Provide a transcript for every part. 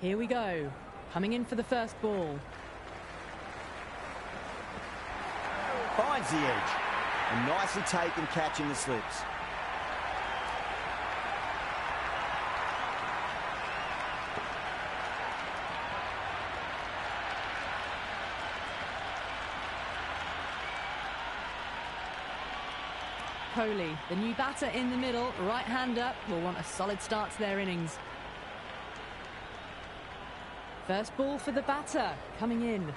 Here we go. Coming in for the first ball. Finds the edge. And nicely taken catching the slips. Kohli, the new batter in the middle, right-hander, will want a solid start to their innings. First ball for the batter, coming in.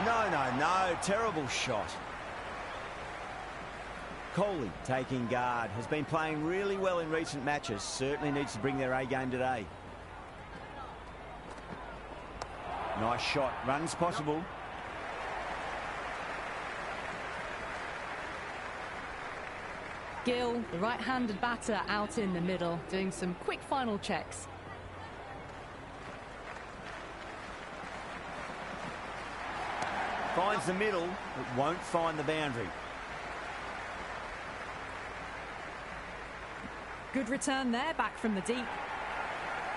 No, terrible shot. Kohli taking guard, has been playing really well in recent matches, certainly needs to bring their A game today. Nice shot, runs possible. Gill, the right-handed batter, out in the middle, doing some quick final checks. Finds the middle, but won't find the boundary. Good return there, back from the deep.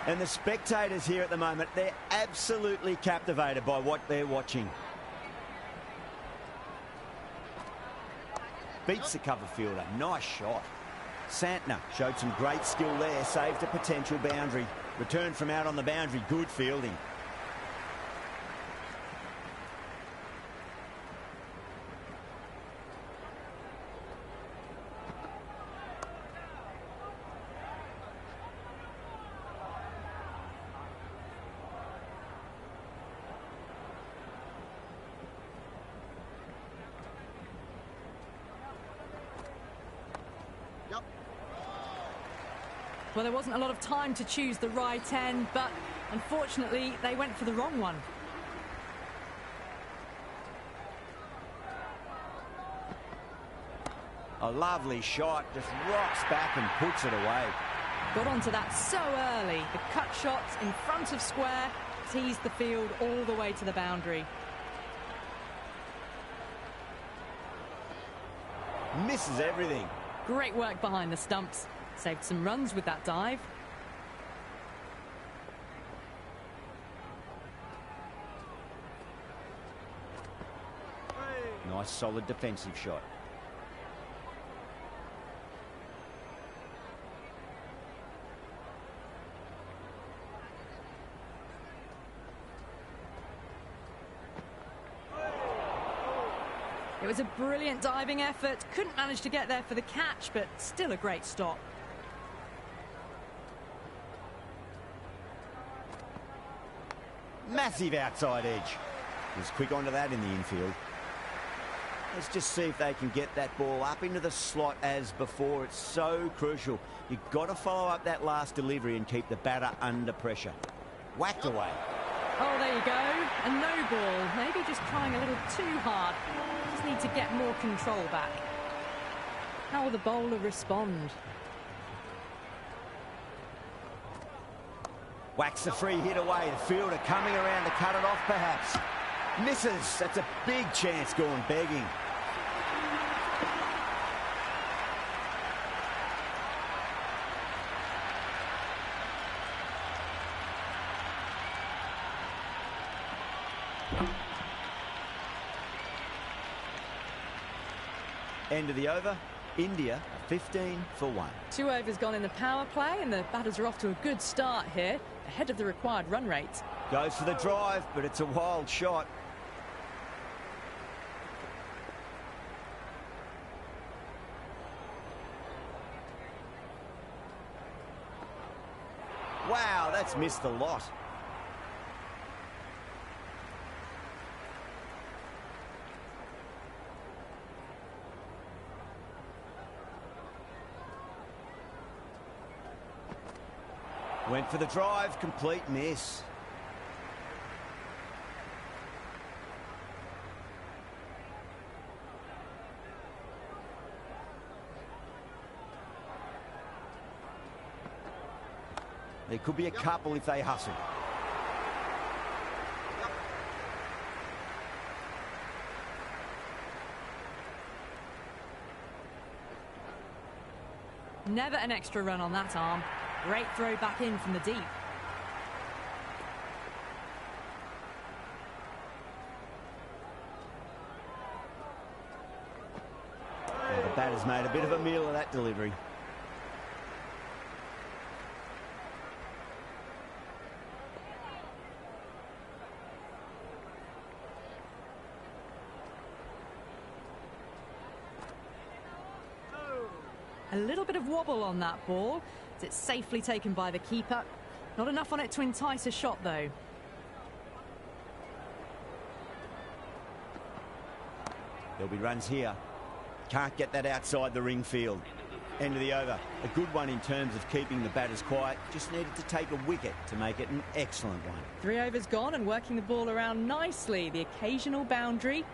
And the spectators here at the moment, they're absolutely captivated by what they're watching. Beats the cover fielder. Nice shot. Santner showed some great skill there. Saved a potential boundary. Return from out on the boundary. Good fielding. Well, there wasn't a lot of time to choose the right end, but unfortunately they went for the wrong one. A lovely shot, just rocks back and puts it away. Got onto that so early. The cut shot in front of square teased the field all the way to the boundary. Misses everything. Great work behind the stumps. Saved some runs with that dive. Nice solid defensive shot. It was a brilliant diving effort. Couldn't manage to get there for the catch, but still a great stop. Massive outside edge. Was quick onto that in the infield. Let's just see if they can get that ball up into the slot as before. It's so crucial. You've got to follow up that last delivery and keep the batter under pressure. Whacked away. Oh, there you go. A no ball. Maybe just trying a little too hard. Just need to get more control back. How will the bowler respond? Whacks the free hit away. The fielder coming around to cut it off perhaps. Misses. That's a big chance going begging. End of the over. India 15 for 1. 2 overs gone in the power play, and the batters are off to a good start here, ahead of the required run rate. Goes for the drive, but it's a wild shot. Wow, that's missed a lot. Went for the drive, complete miss. There could be a couple if they hustle. Never an extra run on that arm. Great throw back in from the deep. Well, the batter's made a bit of a meal of that delivery. A little bit of wobble on that ball. It's safely taken by the keeper. Not enough on it to entice a shot, though. There'll be runs here. Can't get that outside the ring field. End of the over. A good one in terms of keeping the batters quiet. Just needed to take a wicket to make it an excellent one. 3 overs gone and working the ball around nicely. The occasional boundary.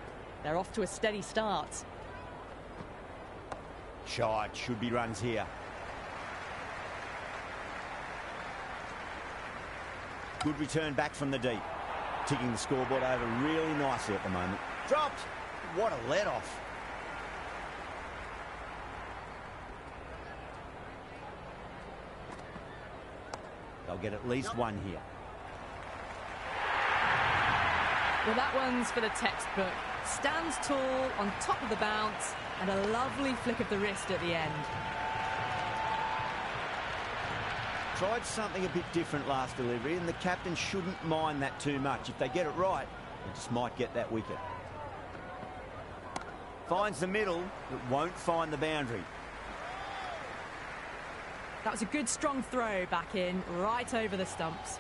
They're off to a steady start. Shot. Should be runs here. Good return back from the deep. Ticking the scoreboard over really nicely at the moment. Dropped. What a let-off. They'll get at least one here. Well, that one's for the textbook. Stands tall on top of the bounce and a lovely flick of the wrist at the end. Tried something a bit different last delivery, and the captain shouldn't mind that too much. If they get it right, they just might get that wicket. Finds the middle, but won't find the boundary. That was a good strong throw back in, right over the stumps.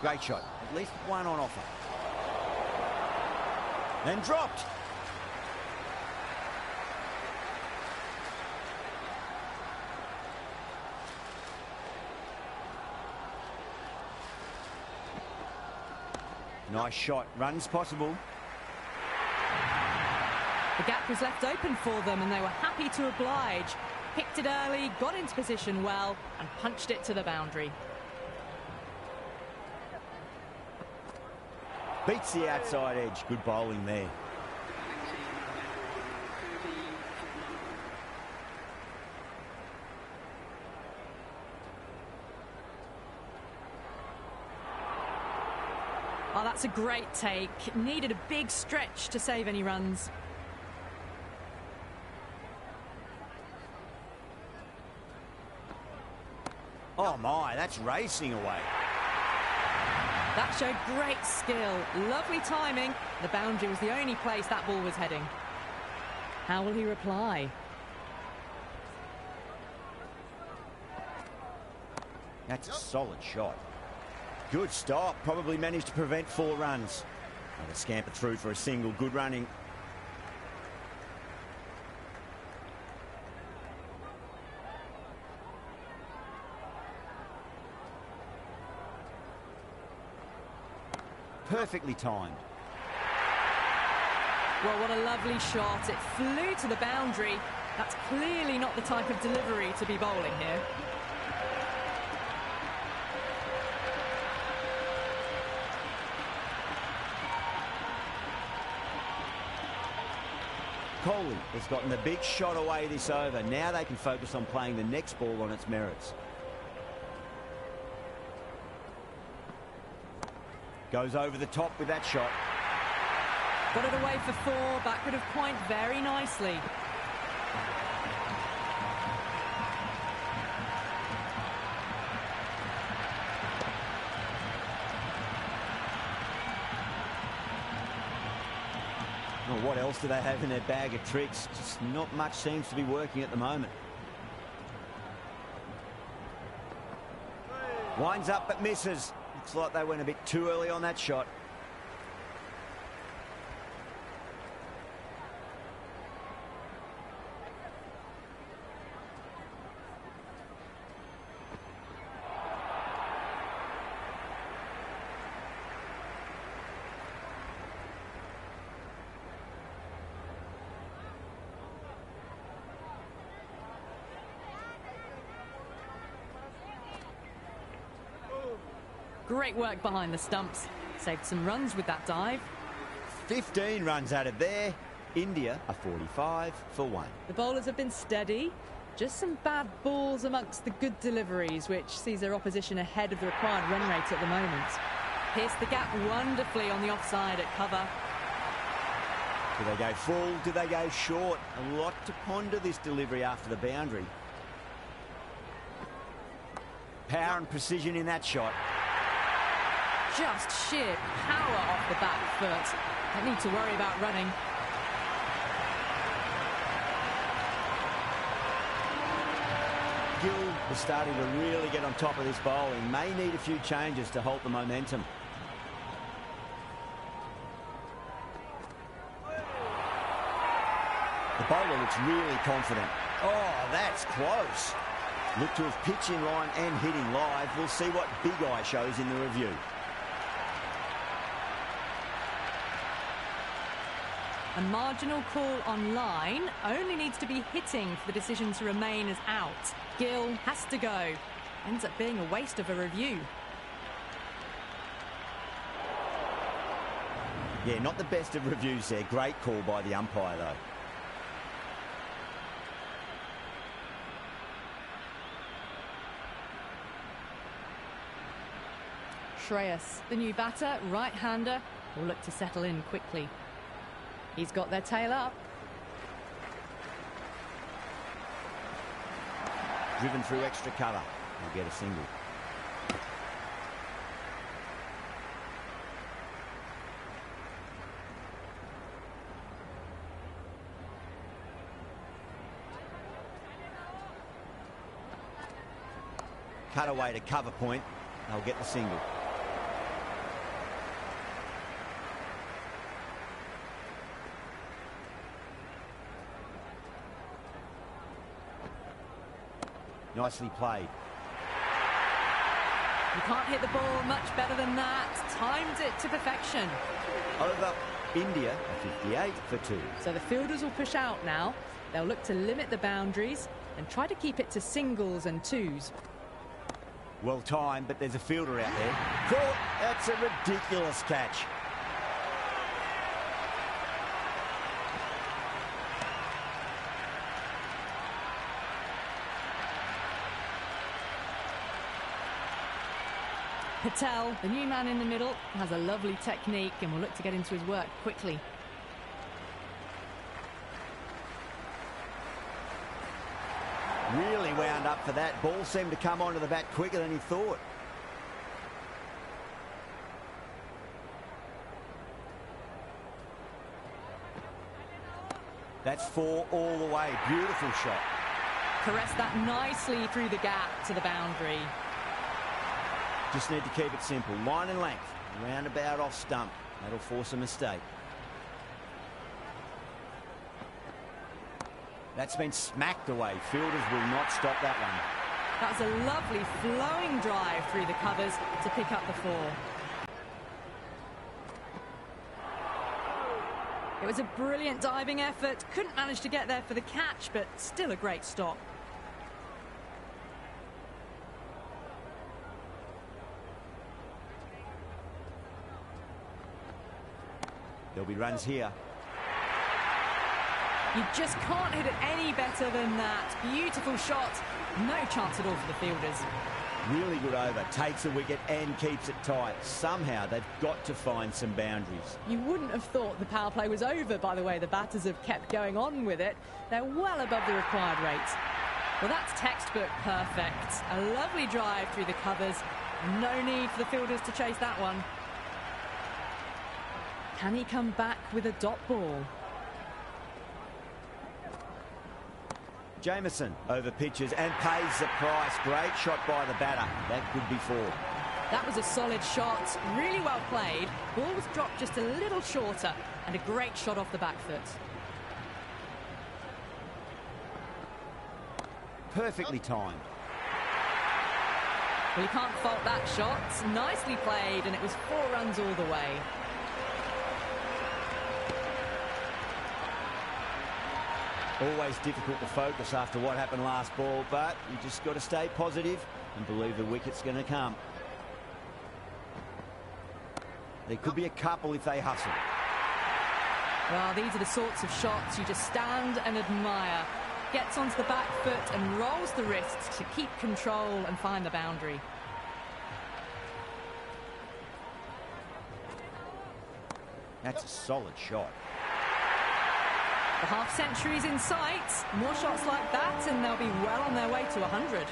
Great shot. At least one on offer. Then dropped. Nice shot. Runs possible. The gap was left open for them and they were happy to oblige. Picked it early, got into position well and punched it to the boundary. Beats the outside edge. Good bowling there. Oh, that's a great take. Needed a big stretch to save any runs. Oh my, that's racing away. That showed great skill. Lovely timing. The boundary was the only place that ball was heading. How will he reply? That's a solid shot. Good stop. Probably managed to prevent 4 runs. And a scamper through for a single. Good running. Perfectly timed. Well, what a lovely shot. It flew to the boundary. That's clearly not the type of delivery to be bowling here. Kohli has gotten the big shot away this over. Now they can focus on playing the next ball on its merits. Goes over the top with that shot. Got it away for 4, backward of point very nicely. Well, what else do they have in their bag of tricks? Just not much seems to be working at the moment. Winds up but misses. Looks like they went a bit too early on that shot. Great work behind the stumps. Saved some runs with that dive. 15 runs added there. India are 45 for 1. The bowlers have been steady. Just some bad balls amongst the good deliveries, which sees their opposition ahead of the required run rate at the moment. Pierced the gap wonderfully on the offside at cover. Do they go full? Do they go short? A lot to ponder this delivery after the boundary. Power and precision in that shot. Just sheer power off the back foot. Don't need to worry about running. Gill is starting to really get on top of this bowling. May need a few changes to halt the momentum. The bowler looks really confident. Oh, that's close. Look to have pitch in line and hitting live. We'll see what Big Eye shows in the review. A marginal call on line only needs to be hitting for the decision to remain as out. Gill has to go. Ends up being a waste of a review. Yeah, not the best of reviews there. Great call by the umpire, though. Shreyas, the new batter, right-hander, will look to settle in quickly. He's got their tail up. Driven through extra cover. He'll get a single. Cut away to cover point. They'll get the single. Nicely played. You can't hit the ball much better than that. Timed it to perfection. Over India, a 58 for 2. So the fielders will push out now. They'll look to limit the boundaries and try to keep it to singles and twos. Well timed, but there's a fielder out there. Caught. That's a ridiculous catch. Patel, the new man in the middle, has a lovely technique and will look to get into his work quickly. Really wound up for that. Ball seemed to come onto the bat quicker than he thought. That's 4 all the way. Beautiful shot. Caressed that nicely through the gap to the boundary. Just need to keep it simple. Line and length. Roundabout off stump. That'll force a mistake. That's been smacked away. Fielders will not stop that one. That was a lovely flowing drive through the covers to pick up the 4. It was a brilliant diving effort. Couldn't manage to get there for the catch, but still a great stop. There'll be runs here. You just can't hit it any better than that. Beautiful shot. No chance at all for the fielders. Really good over. Takes a wicket and keeps it tight. Somehow they've got to find some boundaries. You wouldn't have thought the power play was over by the way the batters have kept going on with it. They're well above the required rate. Well, that's textbook perfect. A lovely drive through the covers. No need for the fielders to chase that one. Can he come back with a dot ball? Jameson over pitches and pays the price. Great shot by the batter. That could be 4. That was a solid shot. Really well played. Ball was dropped just a little shorter and a great shot off the back foot. Perfectly timed. Well, you can't fault that shot. Nicely played, and it was 4 runs all the way. Always difficult to focus after what happened last ball, but you just got to stay positive and believe the wicket's going to come. There could be a couple if they hustle. Well, these are the sorts of shots you just stand and admire. Gets onto the back foot and rolls the wrists to keep control and find the boundary. That's a solid shot. The half-century's in sight. More shots like that and they'll be well on their way to 100.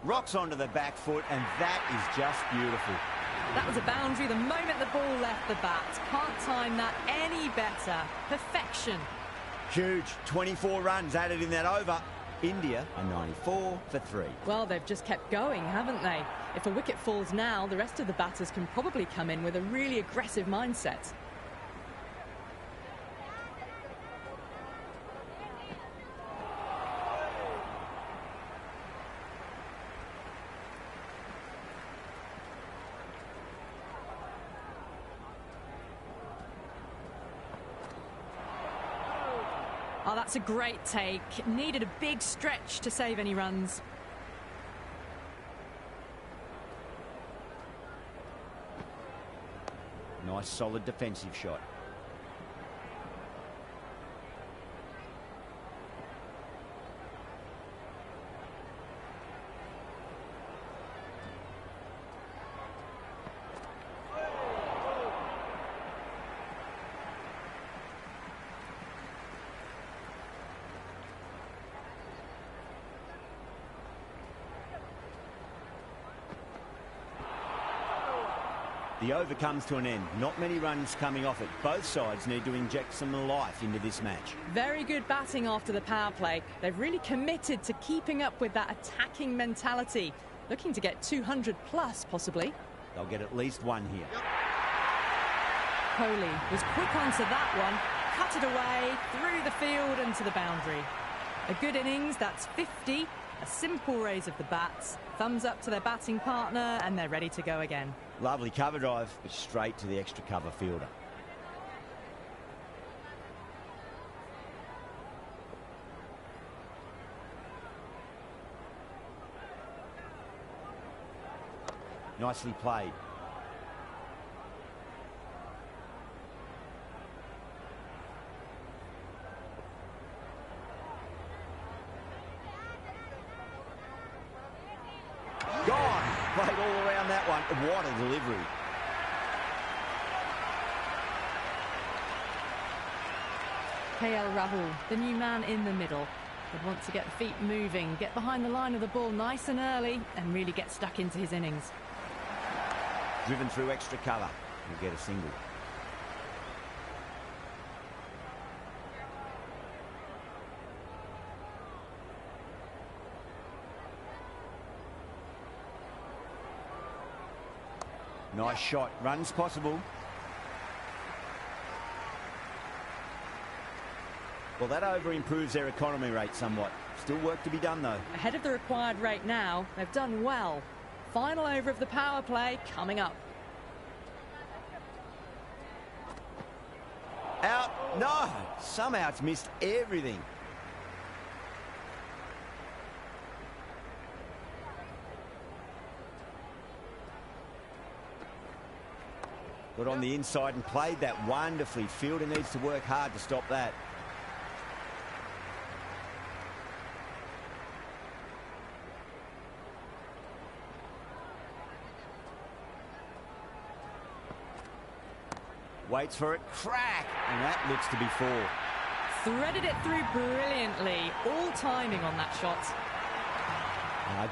Rocks onto the back foot, and that is just beautiful. That was a boundary the moment the ball left the bat. Can't time that any better. Perfection. Huge. 24 runs added in that over. India are 94 for 3. Well, they've just kept going, haven't they? If a wicket falls now, the rest of the batters can probably come in with a really aggressive mindset. Oh, that's a great take. Needed a big stretch to save any runs. Nice, solid defensive shot. The over comes to an end. Not many runs coming off it. Both sides need to inject some life into this match. Very good batting after the power play. They've really committed to keeping up with that attacking mentality. Looking to get 200 plus, possibly. They'll get at least one here. Kohli was quick onto that one. Cut it away, through the field and to the boundary. A good innings, that's 50. A simple raise of the bats. Thumbs up to their batting partner and they're ready to go again. Lovely cover drive, but straight to the extra cover fielder. Nicely played. Gone. Played all around that one. What a delivery. KL Rahul, the new man in the middle, would want to get the feet moving, get behind the line of the ball nice and early and really get stuck into his innings. Driven through extra cover. He'll get a single. Nice shot. Runs possible. Well, that over improves their economy rate somewhat. Still work to be done, though. Ahead of the required rate now. They've done well. Final over of the power play coming up. Out. No. Somehow it's missed everything. Got on the inside and played that wonderfully. Fielder needs to work hard to stop that. Waits for it. Crack! And that looks to be 4. Threaded it through brilliantly. All timing on that shot.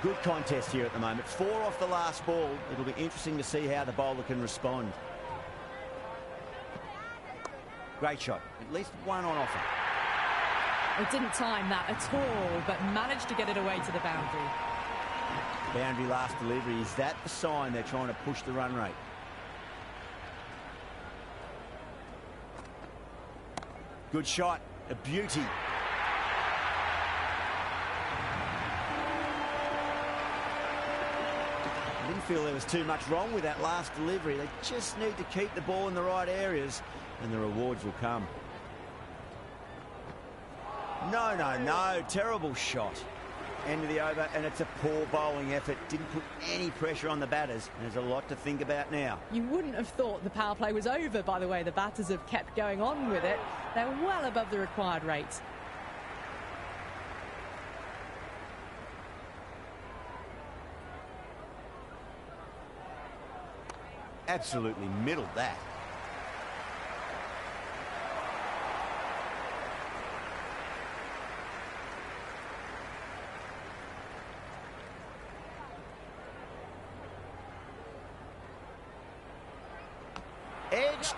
Good contest here at the moment. 4 off the last ball. It'll be interesting to see how the bowler can respond. Great shot. At least one on offer. It didn't time that at all, but managed to get it away to the boundary. Boundary last delivery. Is that the sign they're trying to push the run rate? Good shot. A beauty. I didn't feel there was too much wrong with that last delivery. They just need to keep the ball in the right areas and the rewards will come. No, no, no. Terrible shot. End of the over, and it's a poor bowling effort. Didn't put any pressure on the batters. There's a lot to think about now. You wouldn't have thought the power play was over by the way the batters have kept going on with it. They're well above the required rate. Absolutely middled that. Edged.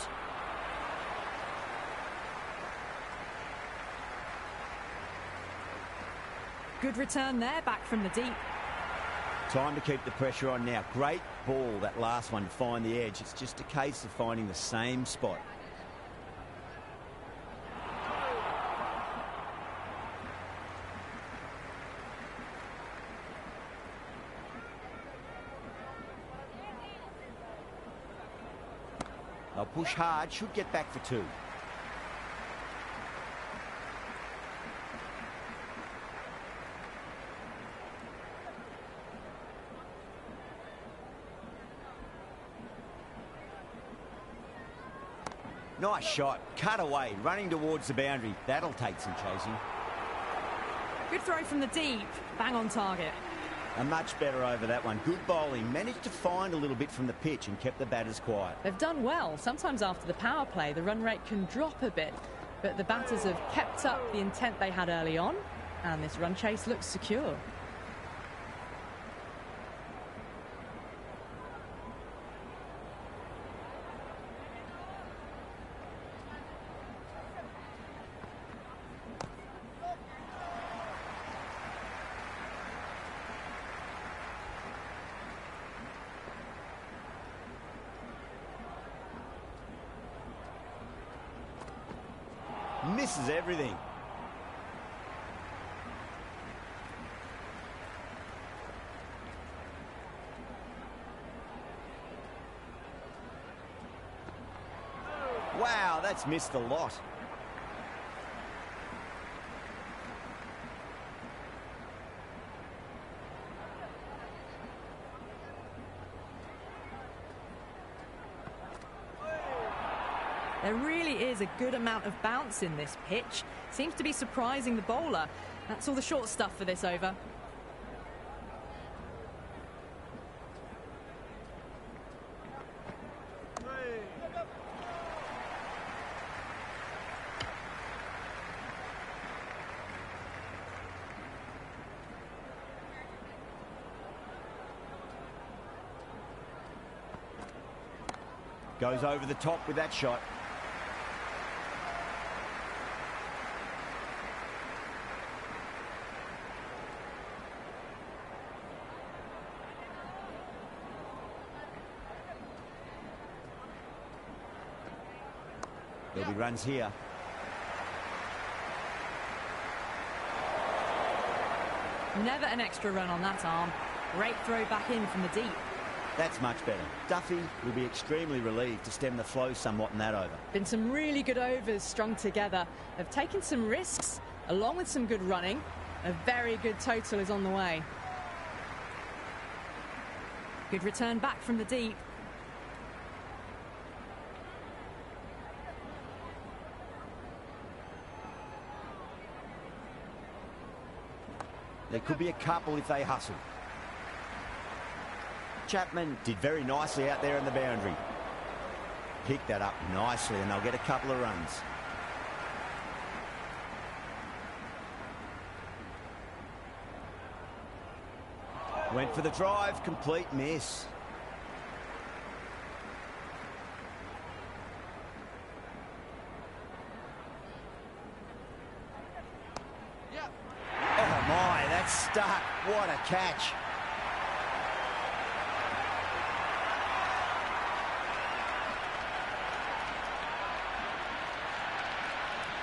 Good return there, back from the deep. Time to keep the pressure on now. Great ball, that last one, to find the edge. It's just a case of finding the same spot. They'll push hard, should get back for two. Nice shot, cut away, running towards the boundary. That'll take some chasing. Good throw from the deep, bang on target. A much better over that one. Good bowling, managed to find a little bit from the pitch and kept the batters quiet. They've done well. Sometimes after the power play, the run rate can drop a bit, but the batters have kept up the intent they had early on, and this run chase looks secure. Misses everything. Wow, that's missed a lot. There really is a good amount of bounce in this pitch. Seems to be surprising the bowler. That's all the short stuff for this over. Goes over the top with that shot. There'll be runs here. Never an extra run on that arm. Great throw back in from the deep. That's much better. Duffy will be extremely relieved to stem the flow somewhat in that over. Been some really good overs strung together. They've taken some risks, along with some good running. A very good total is on the way. Good return back from the deep. There could be a couple if they hustle. Chapman did very nicely out there in the boundary. Picked that up nicely and they'll get a couple of runs. Went for the drive, complete miss. Oh my, that's stuck. What a catch.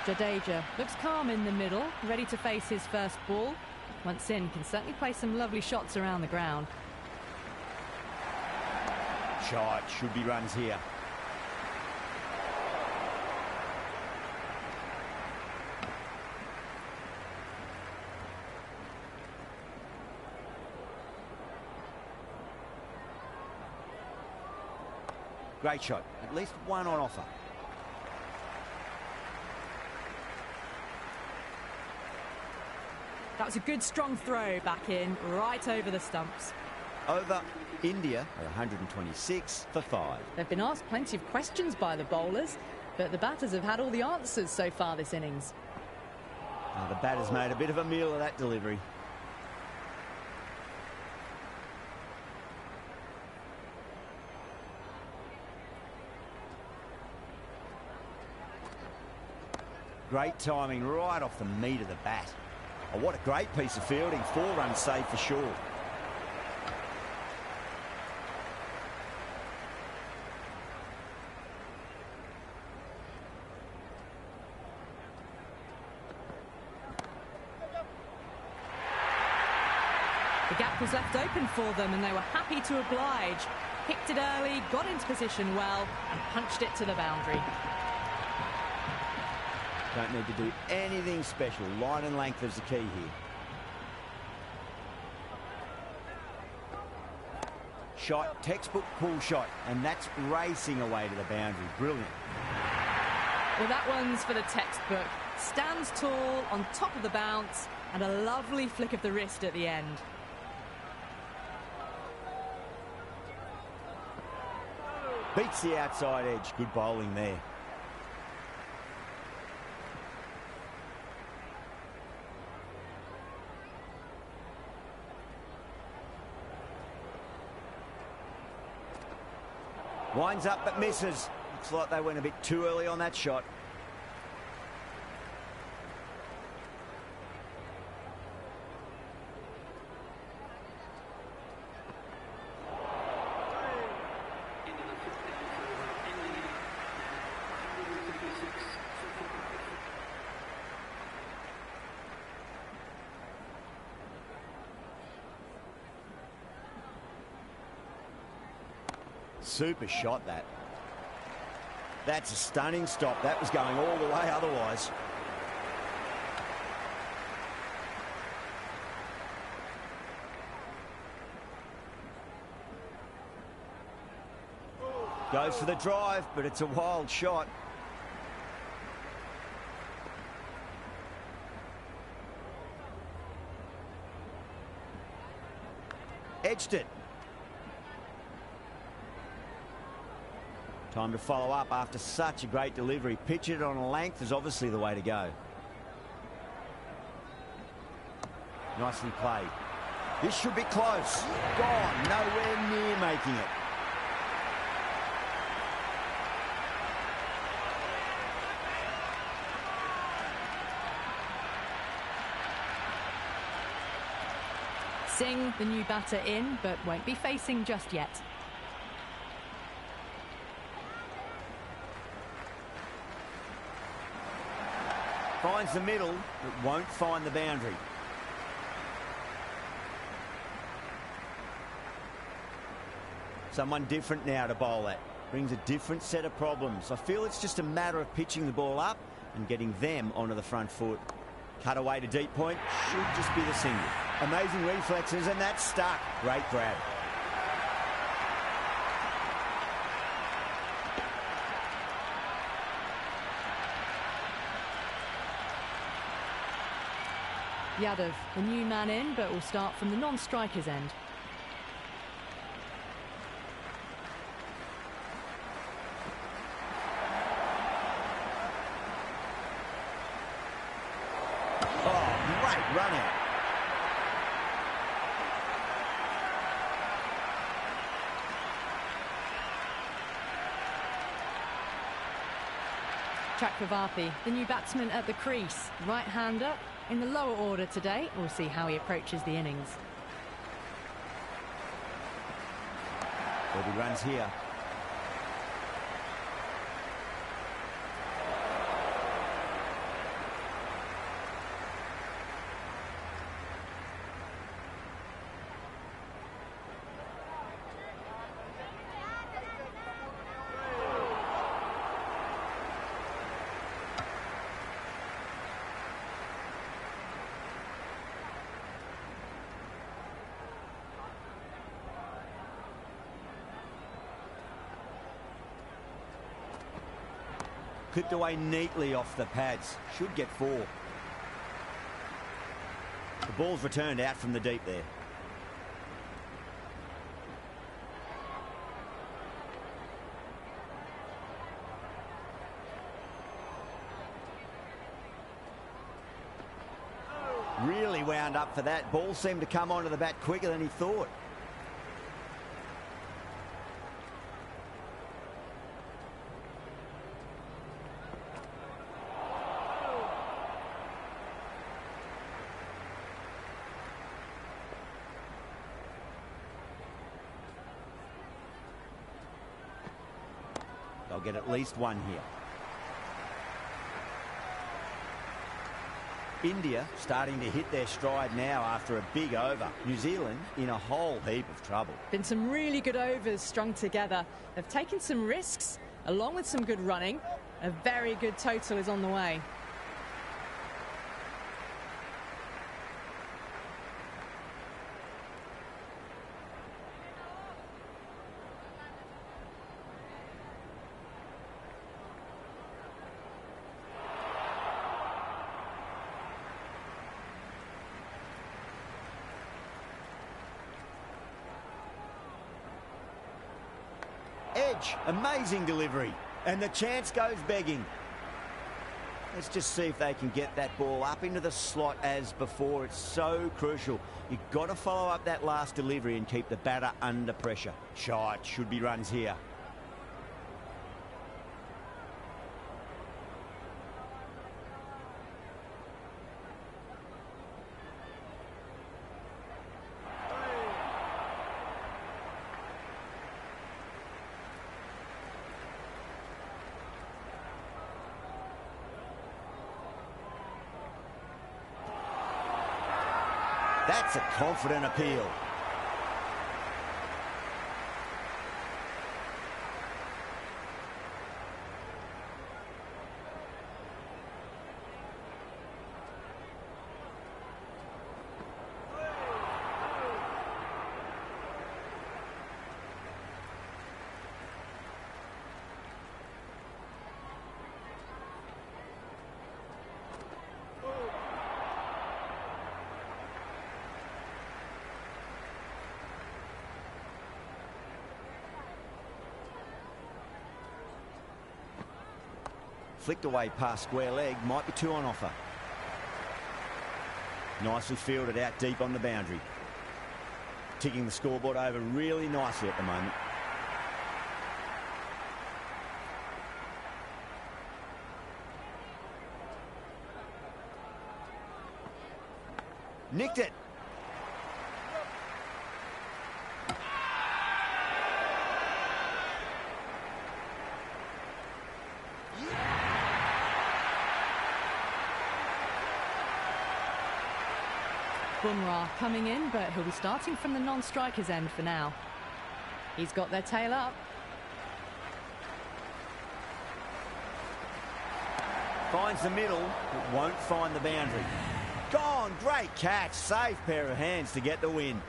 Jadeja looks calm in the middle, ready to face his first ball. Once in, can certainly play some lovely shots around the ground. Shot, should be runs here. Great shot. At least one on offer. That was a good strong throw back in, right over the stumps. Over India at 126 for 5. They've been asked plenty of questions by the bowlers, but the batters have had all the answers so far this innings. Now the batter's made a bit of a meal of that delivery. Great timing right off the meat of the bat. Oh, what a great piece of fielding. 4 runs saved for sure. The gap was left open for them and they were happy to oblige. Picked it early, got into position well and punched it to the boundary. Don't need to do anything special. Line and length is the key here. Shot, textbook pull shot, and that's racing away to the boundary. Brilliant. Well, that one's for the textbook. Stands tall, on top of the bounce, and a lovely flick of the wrist at the end. Beats the outside edge. Good bowling there. Winds up but misses. Looks like they went a bit too early on that shot. Super shot that. That's a stunning stop. That was going all the way otherwise. Goes for the drive, but it's a wild shot. Edged it. Time to follow up after such a great delivery. Pitch it on a length is obviously the way to go. Nicely played. This should be close. Gone. Nowhere near making it. Singh, the new batter, in, but won't be facing just yet. Finds the middle, but won't find the boundary. Someone different now to bowl at. Brings a different set of problems. I feel it's just a matter of pitching the ball up and getting them onto the front foot. Cut away to deep point. Should just be the single. Amazing reflexes, and that's stuck. Great grab. Yadav, the new man in, but will start from the non-striker's end. Oh, great run out. Chakravarti, the new batsman at the crease. Right-hander in the lower order today. We'll see how he approaches the innings. ODI runs here. Clipped away neatly off the pads. Should get 4. The ball's returned out from the deep there. Really wound up for that. Ball seemed to come onto the bat quicker than he thought. They'll get at least 1 here. India starting to hit their stride now after a big over. New Zealand in a whole heap of trouble. Been some really good overs strung together. They've taken some risks along with some good running. A very good total is on the way. Edge, amazing delivery, and the chance goes begging. Let's just see if they can get that ball up into the slot as before. It's so crucial. You've got to follow up that last delivery and keep the batter under pressure. Shot, should be runs here. That's a confident appeal. Flicked away past square leg, might be 2 on offer. Nicely fielded out deep on the boundary. Ticking the scoreboard over really nicely at the moment. Nicked it. Bumrah coming in, but he'll be starting from the non-striker's end for now. He's got their tail up. Finds the middle, but won't find the boundary. Gone, great catch, safe pair of hands to get the win.